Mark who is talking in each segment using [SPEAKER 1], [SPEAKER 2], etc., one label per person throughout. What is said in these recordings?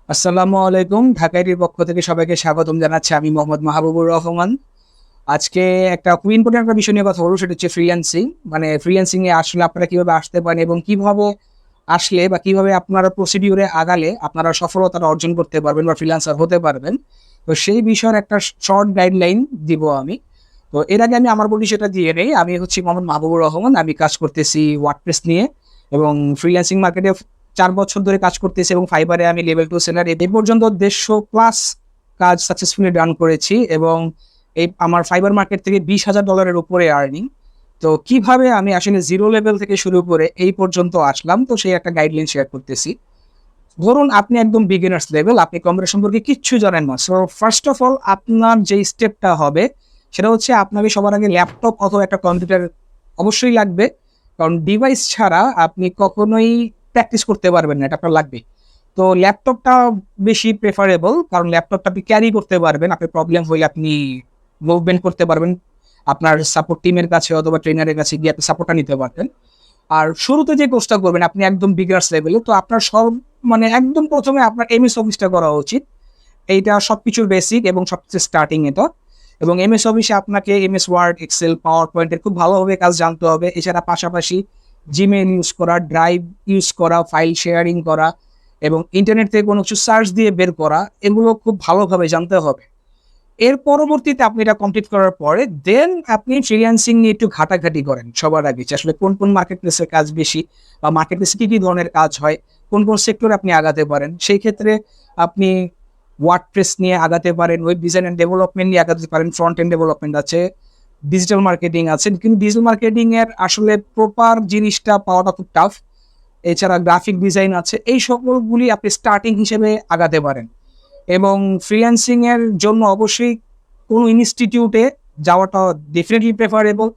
[SPEAKER 1] আসসালামু আলাইকুম। ঢাকাইটির পক্ষ থেকে সবাইকে স্বাগতম জানাচ্ছি। আমি মোহাম্মদ মাহবুবুর রহমান। আজকে একটা খুব ইম্পর্টেন্ট একটা বিষয় নিয়ে কথা বলবো, সেটা হচ্ছে ফ্রিল্যান্সিং। মানে ফ্রিল্যান্সিং এ আসলে আপনারা কিভাবে আসতে পারেন এবং কিভাবে আসলে বা কিভাবে আপনারা প্রসিডিউরে আগালে আপনারা সফলতা অর্জন করতে পারবেন বা ফ্রিল্যান্সার হতে পারবেন। তো সেই বিষয়ের একটা শর্ট গাইডলাইন দিব আমি। তো এর আগে আমি আমার পরিচয়টা দিয়ে নেই। আমি হচ্ছি মোহাম্মদ মাহবুবুর রহমান। আমি কাজ করতেছি ওয়ার্ডপ্রেস নিয়ে এবং ফ্রিল্যান্সিং মার্কেটে ৪ বছর ধরে কাজ করতেছি এবং ফাইবারে আমি লেভেল 2 সেলার। এ পর্যন্ত ১৫০ প্লাস কাজ সাকসেসফুলি রান করেছি এবং এই আমার ফাইবার মার্কেট থেকে $২০,০০০ উপরে আর্নিং। তো কিভাবে আমি আসলে জিরো লেভেল থেকে শুরু করে এই পর্যন্ত আসলাম, তো সেই একটা গাইডলাইন শেয়ার করতেছি। ধরুন আপনি একদম বিগিনার্স লেভেল, আপনি কম্পিউটার সম্পর্কে কিচ্ছু জানেন না। সো ফার্স্ট অফ অল আপনার যে স্টেপটা হবে সেটা হচ্ছে আপনাকে সবার আগে ল্যাপটপ অথবা একটা কম্পিউটার অবশ্যই লাগবে। কারণ ডিভাইস ছাড়া আপনি কখনোই প্র্যাকটিস করতে পারবেন না, এটা আপনার লাগবে। তো ল্যাপটপটা বেশি প্রেফারেবল, কারণ ল্যাপটপটা আপনি ক্যারি করতে পারবেন। আপনার প্রবলেম হলে আপনি মুভমেন্ট করতে পারবেন আপনার সাপোর্ট টিমের কাছে অথবা ট্রেনারের কাছে গিয়ে আপনি সাপোর্টটা নিতে পারবেন। আর শুরুতে যে কোর্সটা করবেন আপনি একদম বিগিনার্স লেভেলে, তো আপনার সব মানে একদম প্রথমে আপনার এমএস অফিসটা করা উচিত। এইটা সবকিছুর বেসিক এবং সবচেয়ে স্টার্টিং এটা। এবং এমএস অফিসে আপনাকে এমএস ওয়ার্ড, এক্সেল, পাওয়ার পয়েন্টের খুব ভালোভাবে কাজ জানতে হবে। এছাড়া পাশাপাশি জিমেইল ইউজ করা, ড্রাইভ ইউজ করা, ফাইল শেয়ারিং করা এবং ইন্টারনেট থেকে কোনো কিছু সার্চ দিয়ে বের করা, এগুলো খুব ভালোভাবে জানতে হবে। এর পরবর্তীতে আপনি এটা কমপ্লিট করার পরে দেন আপনি ফ্রিল্যান্সিং নিয়ে একটু ঘাটাঘাটি করেন সবার আগে, যে আসলে কোন কোন মার্কেট প্লেসের কাজ বেশি বা মার্কেট প্লেসে কী কী ধরনের কাজ হয়, কোন কোন সেক্টরে আপনি আগাতে পারেন। সেই ক্ষেত্রে আপনি ওয়ার্ডপ্রেস নিয়ে আগাতে পারেন, ওয়েব ডিজাইন অ্যান্ড ডেভেলপমেন্ট নিয়ে আগাতে পারেন, ফ্রন্ট এন্ড ডেভেলপমেন্ট আছে, ডিজিটাল মার্কেটিং আছে। কিন্তু ডিজিটাল মার্কেটিং এর আসলে প্রপার জিনিসটা পাওয়াটা খুব টাফ। এছাড়া গ্রাফিক ডিজাইন আছে, এই সকলগুলি আপনি স্টার্টিং হিসেবে আগাতে পারেন। এবং ফ্রিল্যান্সিং এর জন্য অবশ্যই কোনো ইনস্টিটিউটে যাওয়াটা ডেফিনেটলি প্রেফারেবল,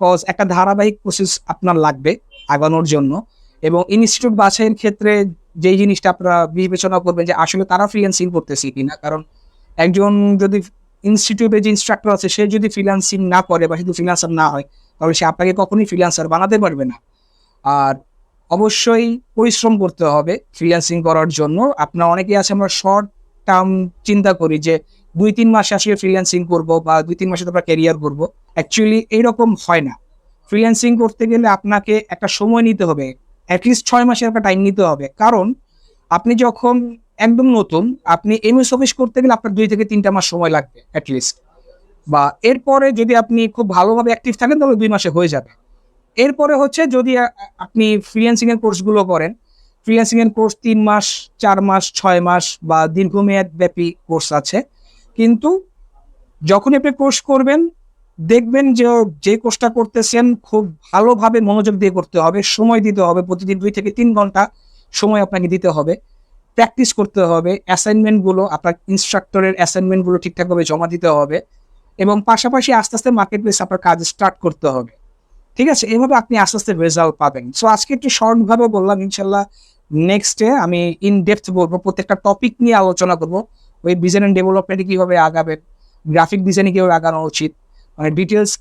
[SPEAKER 1] কজ একটা ধারাবাহিক প্রসেস আপনার লাগবে আগানোর জন্য। এবং ইনস্টিটিউট বাছাইয়ের ক্ষেত্রে যেই জিনিসটা আপনারা বিবেচনা করবেন যে আসলে তারা ফ্রিল্যান্সিং করতেছে কিনা, কারণ একজন যদি ইনস্টিটিউটে যে ইনস্ট্রাক্টর আছে সে যদি ফ্রিল্যান্সিং না করে বা শুধু ফ্রিল্যান্সার না হয়, তাহলে সে আপনাকে কখনোই ফ্রিল্যান্সার বানাতে পারবে না। আর অবশ্যই পরিশ্রম করতে হবে ফ্রিল্যান্সিং করার জন্য। আপনার অনেকেই আছে আমরা শর্ট টার্ম চিন্তা করি যে ২-৩ মাসে আসলে ফ্রিল্যান্সিং করব বা ২-৩ মাসে তারপর ক্যারিয়ার করব। অ্যাকচুয়ালি এইরকম হয় না। ফ্রিল্যান্সিং করতে গেলে আপনাকে একটা সময় নিতে হবে। এটলিস্ট ৬ মাসের একটা টাইম নিতে হবে। কারণ আপনি যখন একদম নতুন, আপনি এমএস অফিস করতে গেলে আপনার ২ থেকে ৩টা মাস সময় লাগবে এটলিস্ট। বা এরপরে যদি আপনি খুব ভালোভাবে অ্যাক্টিভ থাকেন তাহলে ২ মাসে হয়ে যাবে। এরপরে হচ্ছে যদি আপনি ফ্রিল্যান্সিং এর কোর্সগুলো করেন, ফ্রিল্যান্সিং এর কোর্স ৩ মাস, ৪ মাস, ৬ মাস বা দীর্ঘমেয়াদ ব্যাপী কোর্স আছে। কিন্তু যখনই আপনি কোর্স করবেন দেখবেন যে কোর্সটা করতেছেন খুব ভালোভাবে মনোযোগ দিয়ে করতে হবে, সময় দিতে হবে। প্রতিদিন ২ থেকে ৩ ঘন্টা সময় আপনাকে দিতে হবে। প্র্যাকটিস করতে হবে। অ্যাসাইনমেন্টগুলো আপনার ইন্সট্রাক্টরের অ্যাসাইনমেন্টগুলো ঠিকঠাকভাবে জমা দিতে হবে এবং পাশাপাশি আস্তে, আস্তে মার্কেট প্লেস আপনার কাজ স্টার্ট করতে হবে। ঠিক আছে? এভাবে আপনি আস্তে, আস্তে রেজাল্ট পাবেন। সো আজকে একটু শর্ট ভাবে বললাম। ইনশাআল্লাহ নেক্সট ডে আমি ইন ডেপথ বলব। প্রত্যেকটা টপিক নিয়ে আলোচনা করব। ওয়েব ডিজাইন এন্ড ডেভেলপমেন্টে কিভাবে আগাবেন, গ্রাফিক ডিজাইনে কিভাবে আগানো উচিত, মানে ডিটেইলস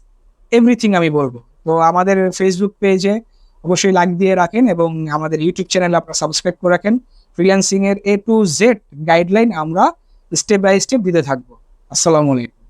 [SPEAKER 1] এভরিথিং আমি বলব। তো আমাদের ফেসবুক পেজে অবশ্যই লাইক দিয়ে রাখেন এবং আমাদের ইউটিউব চ্যানেলে আপনারা সাবস্ক্রাইব করে রাখেন। ফ্রিল্যান্সিং এর A to Z গাইডলাইন আমরা স্টেপ বাই স্টেপ দিতে থাকবো। আসসালামু আলাইকুম।